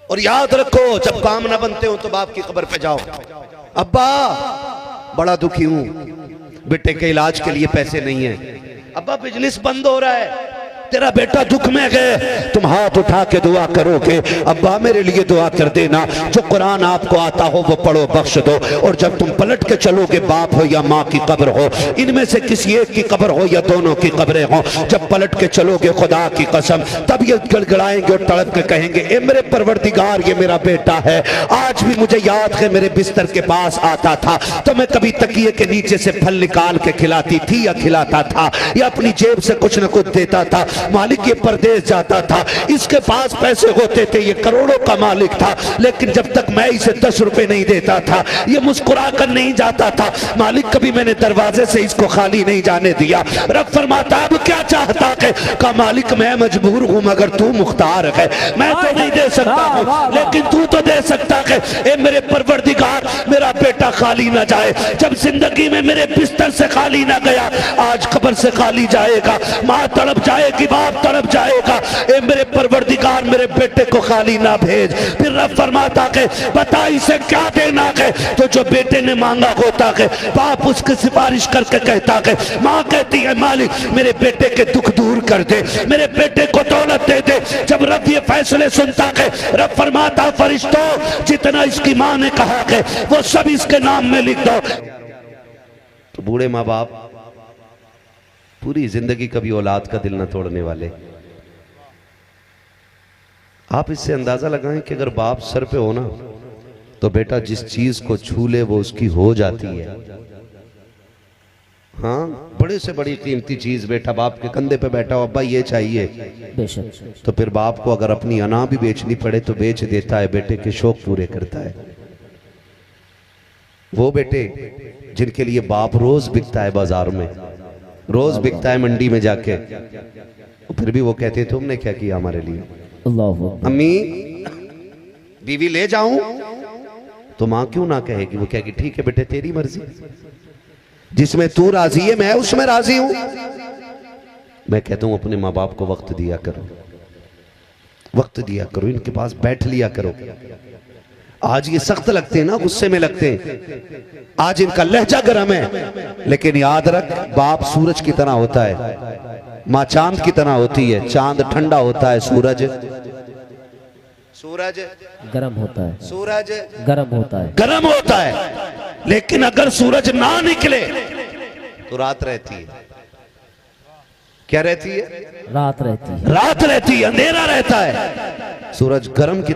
और याद रखो जब काम ना बनते हो तो बाप की कब्र पे जाओ, अब्बा बड़ा दुखी हूं, बेटे के इलाज के लिए पैसे नहीं है, अब्बा बिजनेस बंद हो रहा है, तेरा बेटा दुख में गए, तुम हाथ उठा के दुआ करोगे, अब्बा मेरे लिए दुआ कर देना, जो कुरान आपको आता हो वो पढ़ो, बख्श दो। और जब तुम पलट के चलोगे, बाप हो या माँ की कब्र हो, इनमें से किसी एक की कब्र हो या दोनों की कब्रें हो, जब पलट के चलोगे खुदा की कसम तब ये गड़गड़ाएंगे और तड़प के कहेंगे, ए मेरे परवरदिगार ये मेरा बेटा है, आज भी मुझे याद है मेरे बिस्तर के पास आता था तो मैं कभी तकिए के नीचे से फल निकाल के खिलाती थी या खिलाता था या अपनी जेब से कुछ न कुछ देता था, मालिक ये परदेश जाता था, इसके पास पैसे होते थे, ये करोड़ों का मालिक था, लेकिन जब तक मैं इसे 10 रुपए नहीं देता था ये मुस्कुरा कर नहीं जाता था, मालिक कभी मैंने दरवाजे से इसको खाली नहीं जाने दिया। रब फरमाता अब क्या चाहता है, का मालिक मैं मजबूर हूं मगर तू मुख्तार है, मैं तो नहीं दे सकता हूं लेकिन तू तो दे सकता है, ए मेरे परवरदिगार मेरा बेटा खाली ना जाए, जब जिंदगी में मेरे बिस्तर से खाली ना गया आज कब्र से खाली जाएगा, माँ तड़प जाएगी, बाप तड़प जाएगा, ए मेरे परवरदिगार मेरे बेटे को खाली ना भेज। फिर रब फरमाता है बता इसे क्या देना है, तो जो बेटे ने मांगा होता है बाप उसकी सिफारिश करके कहता है, माँ कहती है मालिक मेरे बेटे के दुख दूर कर दे, मेरे बेटे को दौलत दे दे। जब रब ये फैसले सुनता है रब फरमाता फरिश्तों जितना इसकी माँ ने कहा है वो सब इसके नाम में लिख दो। तो बूढ़े माँ बाप पूरी जिंदगी कभी औलाद का दिल न तोड़ने वाले, आप इससे अंदाजा लगाएं कि अगर बाप सर पे हो ना तो बेटा जिस चीज को छू ले वो उसकी हो जाती है। हाँ, बड़े से बड़ी कीमती चीज बेटा बाप के कंधे पे बैठा हो, अब्बा ये चाहिए, तो फिर बाप को अगर अपनी अना भी बेचनी पड़े तो बेच देता है, बेटे के शौक पूरे करता है। वो बेटे जिनके लिए बाप रोज बिकता है बाजार में, रोज बिकता है मंडी में जाके, फिर भी वो कहते तुमने क्या किया हमारे लिए, अम्मी बीवी ले जाऊं, तो मां क्यों ना कहेगी, वो कहेगी ठीक है बेटे तेरी मर्जी, जिसमें तू राजी है मैं उसमें राजी हूं। मैं कहता हूं अपने माँ बाप को वक्त दिया करो, वक्त दिया करो, इनके पास बैठ लिया करो। आज ये सख्त लगते हैं ना, गुस्से में लगते हैं, आज इनका लहजा गर्म है, लेकिन याद रख बाप सूरज की तरह होता है, माँ चांद की तरह होती है, चांद ठंडा होता है, सूरज गर्म होता है, सूरज गर्म होता है, गर्म होता है। लेकिन अगर सूरज ना निकले तो रात रहती है, क्या रहती है, रात रहती है, रात रहती है, अंधेरा रहता है। सूरज गर्म की